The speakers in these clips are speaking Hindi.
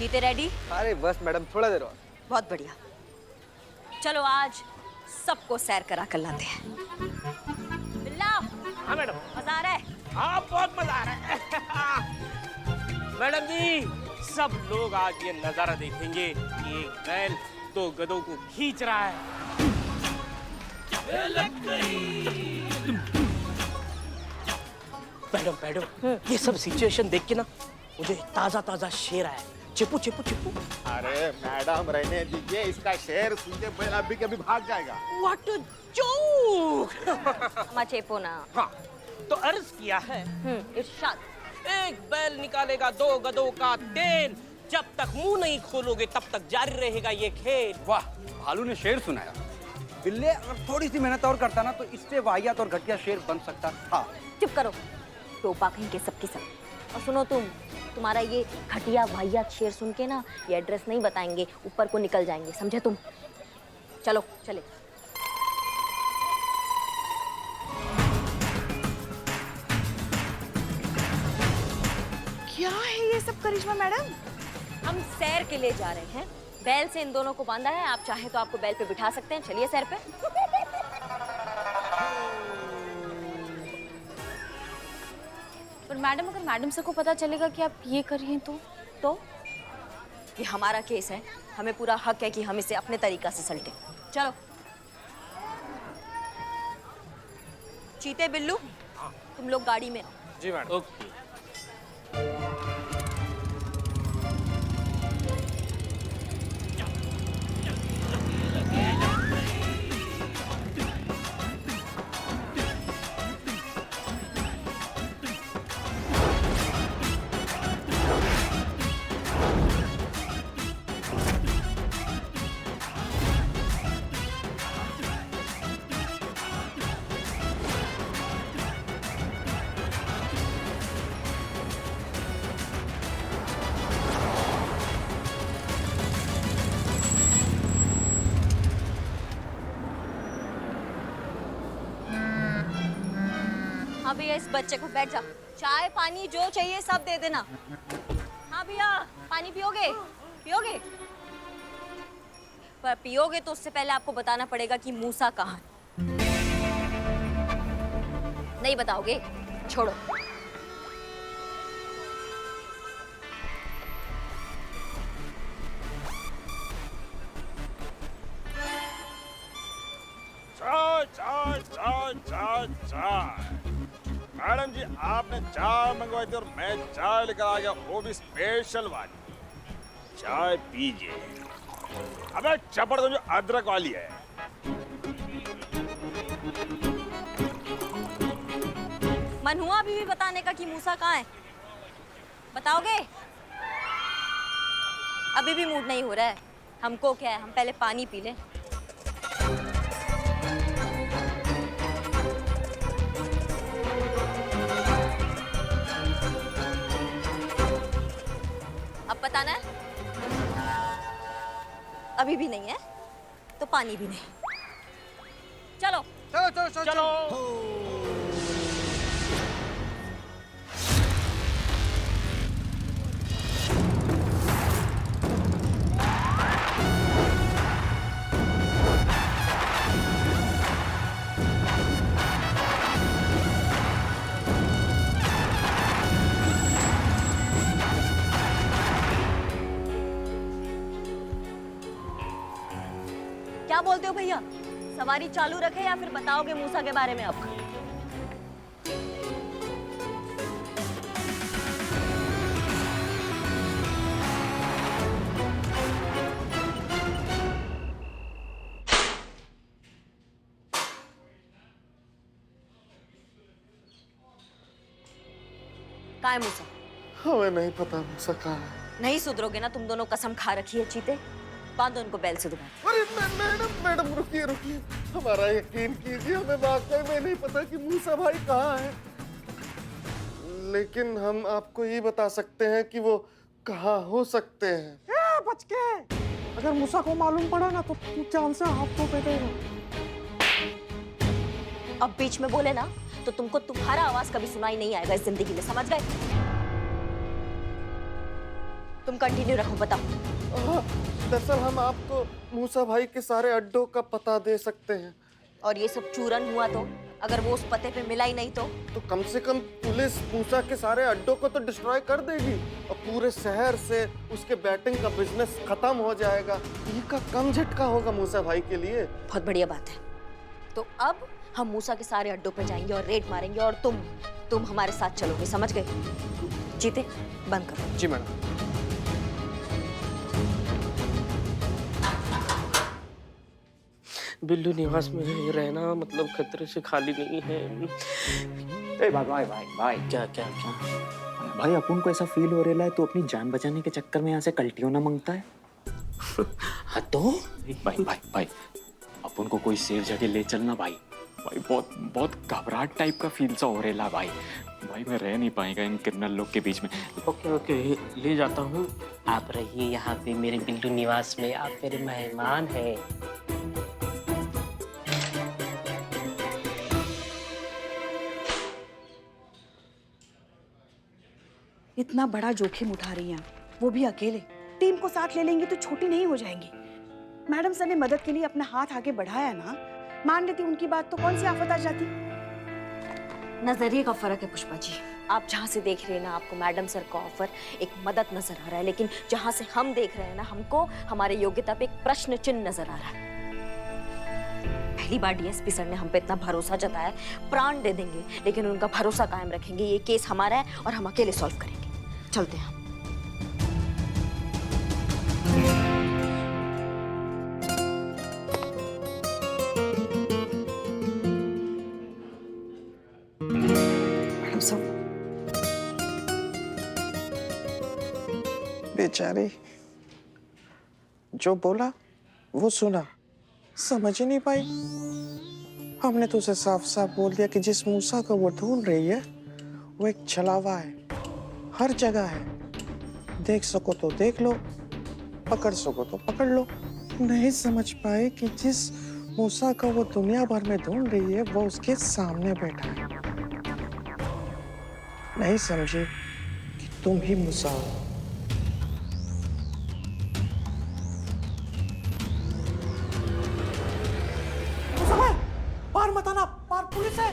चीते रेडी? अरे बस मैडम, थोड़ा देर और। बहुत बढ़िया। चलो आज सबको सैर करा कर लाते हैं। बिल्ला। हाँ मैडम। मजा आ रहा है? हाँ बहुत मजा आ रहा है। मैडम जी, सब लोग आज ये नजारा देखेंगे कि एक बैल दो गधों को खींच रहा है। मैडम मैडम, ये सब सिचुएशन देख के ना मुझे ताजा ताजा शेर आया। चिपू चिपू चिपू। अरे मैडम रहने दीजिए, इसका शेर सुनते बैल अभी कभी भाग जाएगा। What a joke. अम्मा चेपो ना। हाँ, तो अर्ज किया है, इरशाद। एक बैल निकालेगा दो गधों का तेल, जब तक मुंह नहीं खोलोगे तब तक जारी रहेगा ये खेल। वाह, भालू ने शेर सुनाया। बिल्ले अगर थोड़ी सी मेहनत और करता ना तो इससे वाहियात और घटिया शेर बन सकता था। चुप करो, टोपा कहीं के सबकी सब। और सुनो तुम्हारा ये घटिया वाहियात शेर सुन के ना ये एड्रेस नहीं बताएंगे, ऊपर को निकल जाएंगे, समझे तुम? चलो चले। क्या है ये सब करिश्मा मैडम? हम सैर के लिए जा रहे हैं। बैल से इन दोनों को बांधा है, आप चाहें तो आपको बैल पे बिठा सकते हैं। चलिए सैर पे। पर मैडम, अगर मैडम से को पता चलेगा कि आप ये कर रही हैं तो ये हमारा केस है, हमें पूरा हक है कि हम इसे अपने तरीका से सलटें। चलो। चीते बिल्लू, तुम लोग गाड़ी में आओ। जी मैडम। ओके। हाँ भैया, इस बच्चे को बैठ जा। चाय पानी जो चाहिए सब दे देना। हाँ भैया, पानी पियोगे? पियोगे? पर पियोगे तो उससे पहले आपको बताना पड़ेगा कि मूसा कहाँ है। नहीं बताओगे? छोड़ो। चाय चाय चाय चाय चाय। मैडम जी, आपने चाय मंगवाई थी और मैं चाय लेकर आ गया, वो भी स्पेशल वाली। चाय पीजिए। अबे चपड़ तो जो अदरक वाली है। मन हुआ अभी भी बताने का कि मूसा कहाँ है? बताओगे? अभी भी मूड नहीं हो रहा है। हमको क्या है, हम पहले पानी पी लें। अब बताना है? अभी भी नहीं है तो पानी भी नहीं। चलो चलो चलो चलो, चलो। क्या बोलते हो भैया? सवारी चालू रखे या फिर बताओगे मूसा के बारे में अब? कहाँ है मूसा? हमें नहीं पता मूसा कहाँ है। नहीं सुधरोगे ना तुम दोनों, कसम खा रखी है चीते। बांधो इनको बैल से दोबारा। अरे मैडम रुकिए रुकिए, हमारा यकीन कीजिए, हमें वाकई में नहीं पता कि मूसा भाई कहाँ है। लेकिन हम आपको ये बता सकते हैं कि वो कहाँ हो सकते हैं। बच के, अगर मूसा को मालूम पड़ा ना तो तू जान से हाथ तो फेंकेगा। अब बीच में बोले ना तो तुमको तुम्हारा आवाज कभी सुनाई नहीं आएगा इस जिंदगी में, समझ गए? तुम कंटिन्यू रखो, बताओ। दरअसल हम आपको मूसा भाई के सारे अड्डों का पता दे सकते हैं। और ये सब चूरन हुआ तो, अगर वो उस पते पे मिला ही नहीं तो कम से कम पुलिस मूसा के सारे अड्डों को तो डिस्ट्रॉय कर देगी और पूरे शहर से उसके बैटिंग का बिजनेस खत्म हो जाएगा। ये का कम झटका होगा मूसा भाई के लिए। बहुत बढ़िया बात है। तो अब हम मूसा के सारे अड्डों पे जाएंगे और रेड मारेंगे, और तुम हमारे साथ चलोगे, समझ गए? जीते, बंद करो। जी मैडम। बिल्लू निवास में रहना मतलब खतरे से खाली नहीं है। ए भाई भाई भाई क्या क्या क्या? भाई अपन को ऐसा फील हो रहा है तो अपनी जान बचाने के चक्कर में यहाँ से कल्टियों ना मांगता है। हाँ तो भाई भाई भाई अपन को कोई सेफ जगह ले चलना भाई। भाई बहुत बहुत घबराहट टाइप का फील सा हो रहा भाई। भाई मैं रह नहीं पाएगा इन क्रिमिनल लोग के बीच में। ओके ओके, ले जाता हूँ। आप रहिए यहाँ पे मेरे बिल्लू निवास में, आप मेरे मेहमान हैं। इतना बड़ा जोखिम उठा रही हैं, वो भी अकेले। टीम को साथ ले लेंगी तो छोटी नहीं हो जाएंगी। मैडम सर ने मदद के लिए अपना हाथ आगे बढ़ाया ना, मान लेती उनकी बात तो कौन सी आफत आ जाती। नजरिए का फर्क है पुष्पा जी। आप जहाँ से देख रहे हैं ना, आपको मैडम सर का ऑफर एक मदद नजर आ रहा है, लेकिन जहाँ से हम देख रहे हैं ना, हमको हमारे योग्यता पे एक प्रश्न चिन्ह नजर आ रहा है। पहली बार डीएसपी सर ने हम पे इतना भरोसा जताया, प्राण दे देंगे लेकिन उनका भरोसा कायम रखेंगे। ये केस हमारा है और हम अकेले सॉल्व करेंगे। चलते हैं। मैडम साहब, बेचारी जो बोला वो सुना, समझ ही नहीं पाई। हमने तो उसे साफ साफ बोल दिया कि जिस मूसा को वो ढूंढ रही है वो एक छलावा है, हर जगह है। देख सको तो देख लो, पकड़ सको तो पकड़ लो। नहीं समझ पाए कि जिस मूसा को वो दुनिया भर में ढूंढ रही है वो उसके सामने बैठा है। नहीं समझे कि तुम ही मूसा हो। पार मत आना, पार पुलिस है।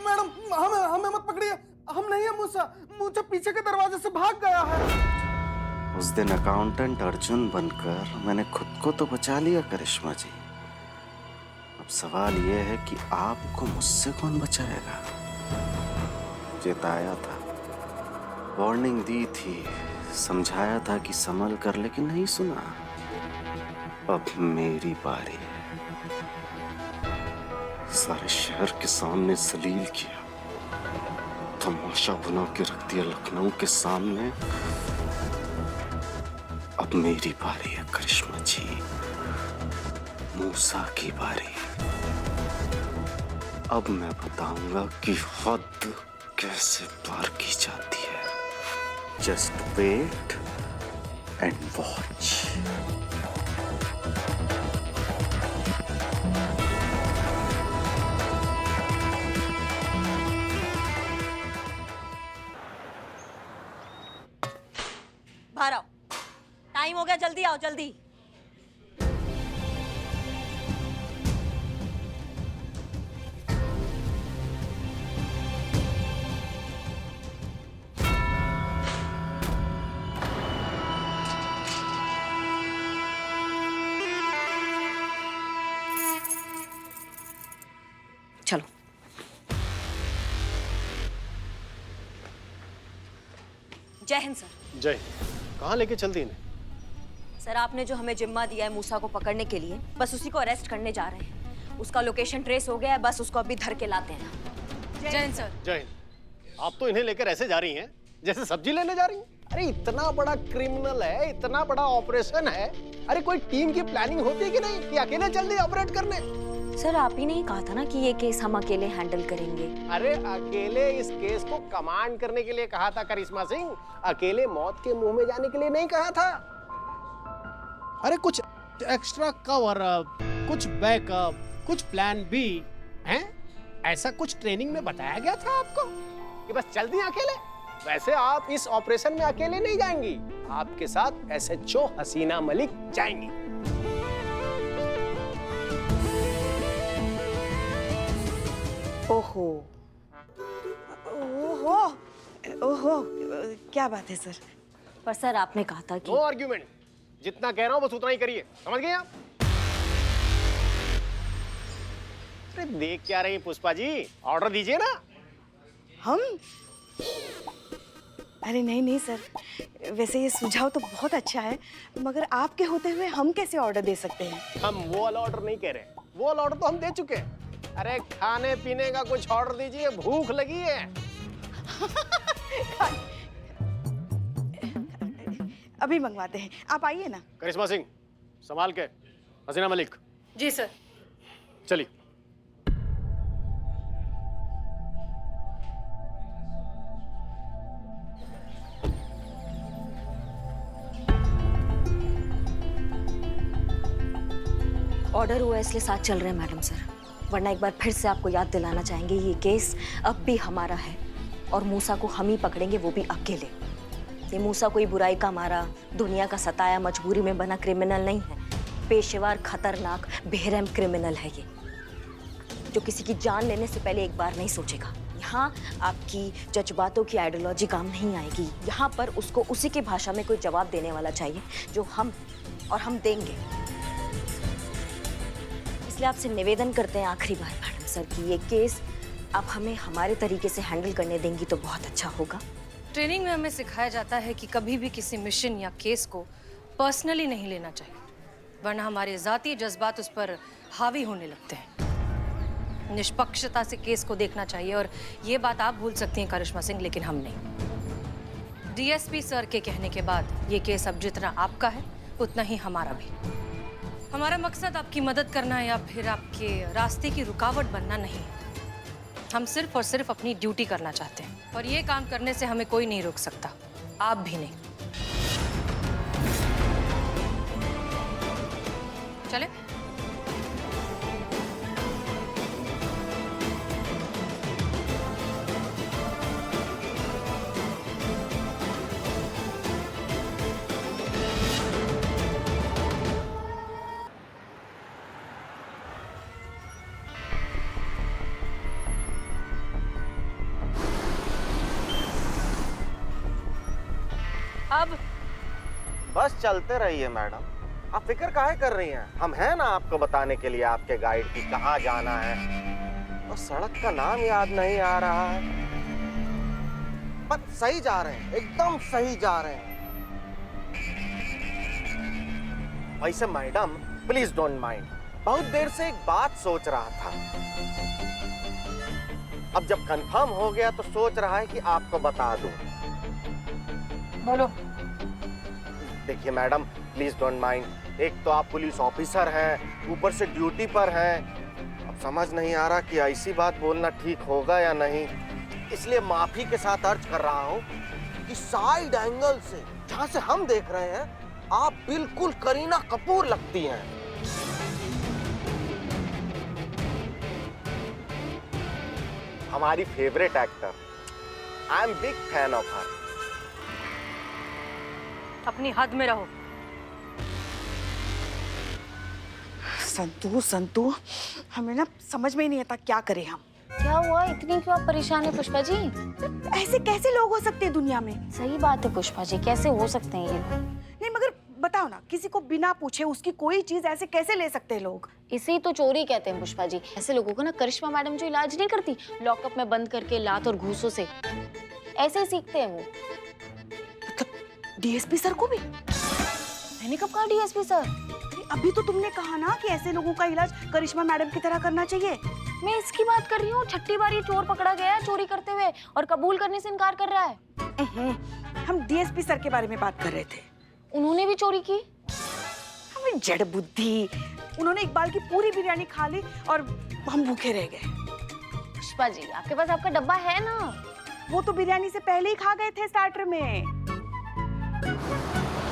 मैडम हमें मत पकड़िए, हम नहीं है मूसा। मूसा पीछे के दरवाजे से भाग गया है। उस दिन अकाउंटेंट अर्जुन बनकर मैंने खुद को तो बचा लिया करिश्मा जी। अब सवाल यह है कि आपको मुझसे कौन बचाएगा? चेताया था, वार्निंग दी थी, समझाया था कि संभल कर, लेकिन नहीं सुना। अब मेरी बारी है। सारे शहर के सामने जलील किया, तमाशा बना के रख दिया लखनऊ के सामने। अब मेरी बारी है करिश्मा जी, मूसा की बारी। अब मैं बताऊंगा कि हद कैसे पार की जाती है। Just wait and watch. बाहर आओ, टाइम हो गया, जल्दी आओ, जल्दी। चलो। जय हिंद सर। जय। कहाँ लेके चलती इन्हें? सर आपने जो हमें जिम्मा दिया है मूसा को पकड़ने के लिए, बस उसी को अरेस्ट करने जा रहे हैं। उसका लोकेशन ट्रेस हो गया है, बस उसको अभी धर के लाते हैं। जय हिंद सर। जय हिंद। आप तो इन्हें लेकर ऐसे जा रही हैं जैसे सब्जी लेने जा रही हैं। अरे इतना बड़ा क्रिमिनल है, इतना बड़ा ऑपरेशन है, अरे कोई टीम की प्लानिंग होती है कि नहीं कि अकेले चल दी ऑपरेट करने? सर आप ही ने ही कहा था ना कि ये केस हम अकेले हैंडल करेंगे। अरे अकेले इस केस को कमांड करने के लिए कहा था करिश्मा सिंह, अकेले मौत के मुंह में जाने के लिए नहीं कहा था। अरे कुछ एक्स्ट्रा कवर अप, कुछ बैकअप, कुछ प्लान बी हैं, ऐसा कुछ ट्रेनिंग में बताया गया था आपको कि बस चल दिए अकेले? वैसे आप इस ऑपरेशन में अकेले नहीं जाएंगी, आपके साथ एसएचओ हसीना मलिक जाएंगी। ओहो ओहो ओहो, क्या बात है सर? पर सर आपने कहा था कि नो आर्ग्यूमेंट, जितना कह रहा हूं बस उतना ही करिए, समझ गए आप? अरे देख क्या रही पुष्पा जी, ऑर्डर दीजिए ना। हम? अरे नहीं नहीं सर, वैसे ये सुझाव तो बहुत अच्छा है, मगर आपके होते हुए हम कैसे ऑर्डर दे सकते हैं? हम वो वाला ऑर्डर नहीं कह रहे, वो वाला ऑर्डर तो हम दे चुके हैं। अरे खाने पीने का कुछ ऑर्डर दीजिए, भूख लगी है। अभी मंगवाते हैं, आप आइए ना। करिश्मा सिंह संभाल के, हसीना मलिक। जी सर। चलिए। ऑर्डर हुआ इसलिए साथ चल रहे हैं मैडम सर, वरना एक बार फिर से आपको याद दिलाना चाहेंगे ये केस अब भी हमारा है और मूसा को हम ही पकड़ेंगे, वो भी अकेले। ये मूसा कोई बुराई का मारा, दुनिया का सताया, मजबूरी में बना क्रिमिनल नहीं है, पेशेवर, खतरनाक, बेरहम क्रिमिनल है ये, जो किसी की जान लेने से पहले एक बार नहीं सोचेगा। यहाँ आपकी जज्बातों की आइडियोलॉजी काम नहीं आएगी, यहाँ पर उसको उसी की भाषा में कोई जवाब देने वाला चाहिए जो हम देंगे। इसलिए आपसे निवेदन करते हैं आखिरी बार मैडम सर कि ये केस आप हमें हमारे तरीके से हैंडल करने देंगी तो बहुत अच्छा होगा। ट्रेनिंग में हमें सिखाया जाता है कि कभी भी किसी मिशन या केस को पर्सनली नहीं लेना चाहिए, वरना हमारे जाती जज्बात उस पर हावी होने लगते हैं। निष्पक्षता से केस को देखना चाहिए और ये बात आप भूल सकती हैं करिश्मा सिंह, लेकिन हम नहीं। डीएसपी सर के कहने के बाद ये केस अब जितना आपका है उतना ही हमारा भी। हमारा मकसद आपकी मदद करना या फिर आपके रास्ते की रुकावट बनना नहीं है। हम सिर्फ और सिर्फ अपनी ड्यूटी करना चाहते हैं और ये काम करने से हमें कोई नहीं रोक सकता, आप भी नहीं। चले? अब बस चलते रहिए मैडम, आप फिक्र काहे कर रही हैं? हम हैं ना आपको बताने के लिए आपके गाइड की कहाँ जाना है। और सड़क का नाम याद नहीं आ रहा है, पर सही जा रहे हैं, एकदम सही जा रहे हैं। वैसे मैडम प्लीज डोंट माइंड, बहुत देर से एक बात सोच रहा था, अब जब कंफर्म हो गया तो सोच रहा है कि आपको बता दूं। बोलो। देखिए मैडम प्लीज डोंट माइंड, एक तो आप पुलिस ऑफिसर हैं, ऊपर से ड्यूटी पर हैं, अब समझ नहीं आ रहा कि ऐसी बात बोलना ठीक होगा या नहीं, इसलिए माफी के साथ अर्ज कर रहा हूँ कि साइड एंगल से जहाँ से हम देख रहे हैं आप बिल्कुल करीना कपूर लगती हैं। हमारी favourite actor, I am big fan of her. अपनी हद में रहो। संतू संतू, हमें ना समझ में ही नहीं आता क्या करें हम। क्या हुआ, इतनी क्यों आप परेशान है पुष्पा जी? ऐसे कैसे लोग हो सकते हैं दुनिया में? सही बात है पुष्पा जी, कैसे हो सकते हैं ये? नहीं मगर बताओ ना, किसी को बिना पूछे उसकी कोई चीज ऐसे कैसे ले सकते हैं लोग? इसे ही तो चोरी कहते हैं पुष्पा जी। ऐसे लोगों को ना करिश्मा मैडम जो इलाज नहीं करती लॉकअप में बंद करके लात और घूसों से, ऐसे ही सीखते हैं वो। मतलब डीएसपी सर को भी? मैंने कब कहा डीएसपी सर? अभी तो तुमने कहा ना कि ऐसे लोगों का इलाज करिश्मा मैडम की तरह करना चाहिए। मैं इसकी बात कर रही हूँ। 6ठी बार ये चोर पकड़ा गया है चोरी करते हुए और कबूल करने से इनकार कर रहा है। हम डीएसपी सर के बारे में बात कर रहे थे। उन्होंने भी चोरी की? हमें जड़ बुद्धि, उन्होंने इकबाल की पूरी बिरयानी खा ली और हम भूखे रह गए। पुष्पा जी, आपके पास आपका डब्बा है ना? वो तो बिरयानी से पहले ही खा गए थे स्टार्टर में।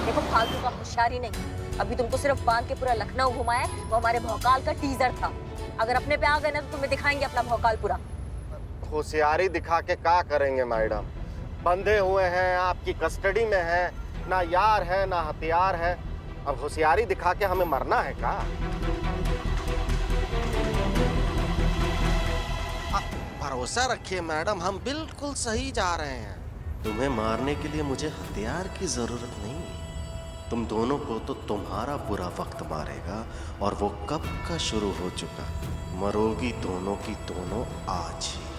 देखो फालतू का होशियारी नहीं, अभी तुमको सिर्फ बांध के पूरा लखनऊ घुमाया, वो हमारे भौकाल का टीजर था। अगर अपने पे आ गए ना तो तुम्हें दिखाएंगे अपना भौकाल पूरा। होशियारी दिखा के क्या करेंगे मैडम? बंधे हुए हैं, आपकी कस्टडी में हैं, ना यार है ना हथियार है। अब होशियारी दिखा के हमें मरना है क्या? भरोसा रखिए मैडम, हम बिल्कुल सही जा रहे हैं। तुम्हें मारने के लिए मुझे हथियार की जरूरत नहीं। तुम दोनों को तो तुम्हारा बुरा वक्त मारेगा, और वो कब का शुरू हो चुका। मरोगी दोनों की दोनों आज ही।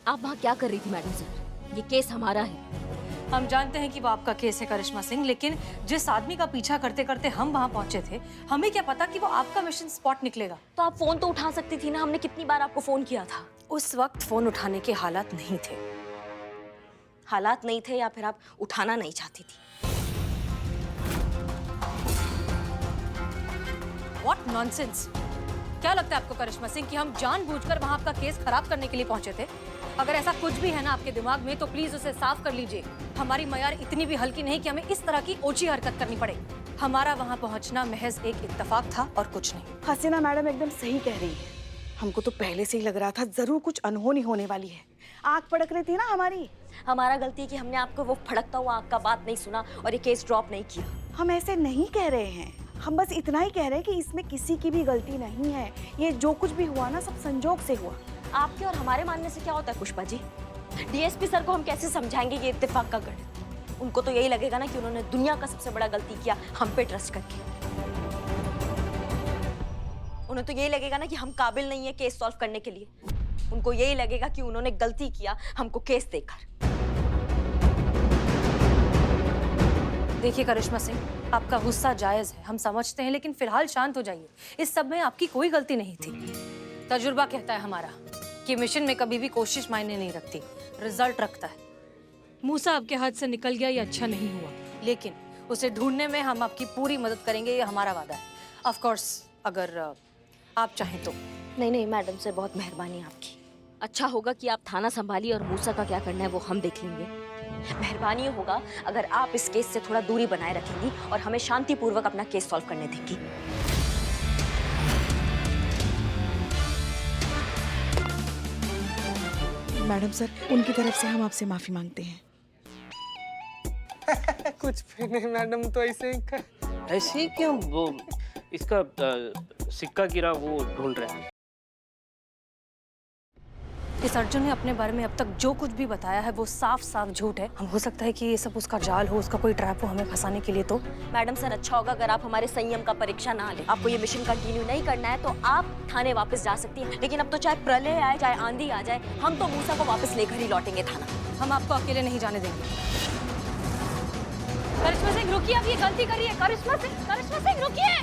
आप वहाँ क्या कर रही थी मैडम सर? ये केस हमारा है। हम जानते हैं कि वो आपका केस है करिश्मा सिंह, लेकिन जिस आदमी का पीछा करते करते हम वहाँ पहुंचे थे, हमें क्या पता कि वो आपका मिशन स्पॉट निकलेगा। तो आप फोन तो उठा सकती थी ना, हमने कितनी बार आपको फोन किया था। उस वक्त फोन उठाने के हालात नहीं थे। हालात नहीं थे या फिर आप उठाना नहीं चाहती थी? What nonsense! क्या लगता है आपको करिश्मा सिंह कि हम जानबूझकर वहाँ आपका केस खराब करने के लिए पहुंचे थे? अगर ऐसा कुछ भी है ना आपके दिमाग में तो प्लीज उसे साफ कर लीजिए। हमारी मयार इतनी भी हल्की नहीं कि हमें इस तरह की ओछी हरकत करनी पड़े। हमारा वहाँ पहुँचना महज एक इत्तेफाक था और कुछ नहीं। हसीना मैडम एकदम सही कह रही है। हमको तो पहले से ही लग रहा था जरूर कुछ अनहोनी होने वाली है। आग पड़क रही थी ना हमारी। हमारा गलती है कि हमने आपको वो फड़कता हुआ आग का बात नहीं सुना और ये केस ड्रॉप नहीं किया। हम ऐसे नहीं कह रहे हैं, हम बस इतना ही कह रहे हैं कि इसमें किसी की भी गलती नहीं है। ये जो कुछ भी हुआ ना सब संजोग से हुआ। आपके और हमारे मानने से क्या होता है पुष्पा जी? डीएसपी सर को हम कैसे समझाएंगे ये इत्तेफाक का गढ़? उनको तो यही लगेगा ना कि उन्होंने दुनिया का सबसे बड़ा गलती किया हम पे ट्रस्ट करके। उन्हें तो यही लगेगा ना कि हम काबिल नहीं है केस सॉल्व करने के लिए। उनको यही लगेगा कि उन्होंने गलती किया हमको केस देकर। देखिए करिश्मा सिंह, आपका गुस्सा जायज है, हम समझते हैं, लेकिन फिलहाल शांत हो जाइए। इस सब में आपकी कोई गलती नहीं थी। तजुर्बा कहता है हमारा कि मिशन में कभी भी कोशिश मायने नहीं रखती, रिजल्ट रखता है। मूसा आपके हाथ से निकल गया, ये अच्छा नहीं हुआ, लेकिन उसे ढूंढने में हम आपकी पूरी मदद करेंगे, ये हमारा वादा है। ऑफ कोर्स अगर आप चाहें तो। नहीं मैडम सर, बहुत मेहरबानी आपकी। अच्छा होगा कि आप थाना संभालिए और मूसा का क्या करना है वो हम देख लेंगे। मेहरबानी होगा अगर आप इस केस से थोड़ा दूरी बनाए रखेंगी और हमें शांतिपूर्वक अपना केस सॉल्व करने देंगी। मैडम सर, उनकी तरफ से हम आपसे माफी मांगते हैं। कुछ भी नहीं मैडम, तो ऐसे ही ऐसे ही क्यों? वो इसका सिक्का गिरा वो ढूंढ रहा है। इस अर्जुन ने अपने बारे में अब तक जो कुछ भी बताया है वो साफ साफ झूठ है। हम हो सकता है कि ये सब उसका जाल हो, उसका कोई ट्रैप हो हमें फंसाने के लिए। तो मैडम सर, अच्छा होगा अगर आप हमारे संयम का परीक्षा ना लें। आपको ये मिशन कंटिन्यू नहीं करना है तो आप थाने वापस जा सकती हैं, लेकिन अब तो चाहे प्रलय आए चाहे आंधी आ जाए, हम तो मूसा को वापस लेकर ही लौटेंगे थाना। हम आपको अकेले नहीं जाने देंगे। करिश्मा सिंह रुकिए, अब ये गलती करिए। करिश्मा सिंह रुकिए।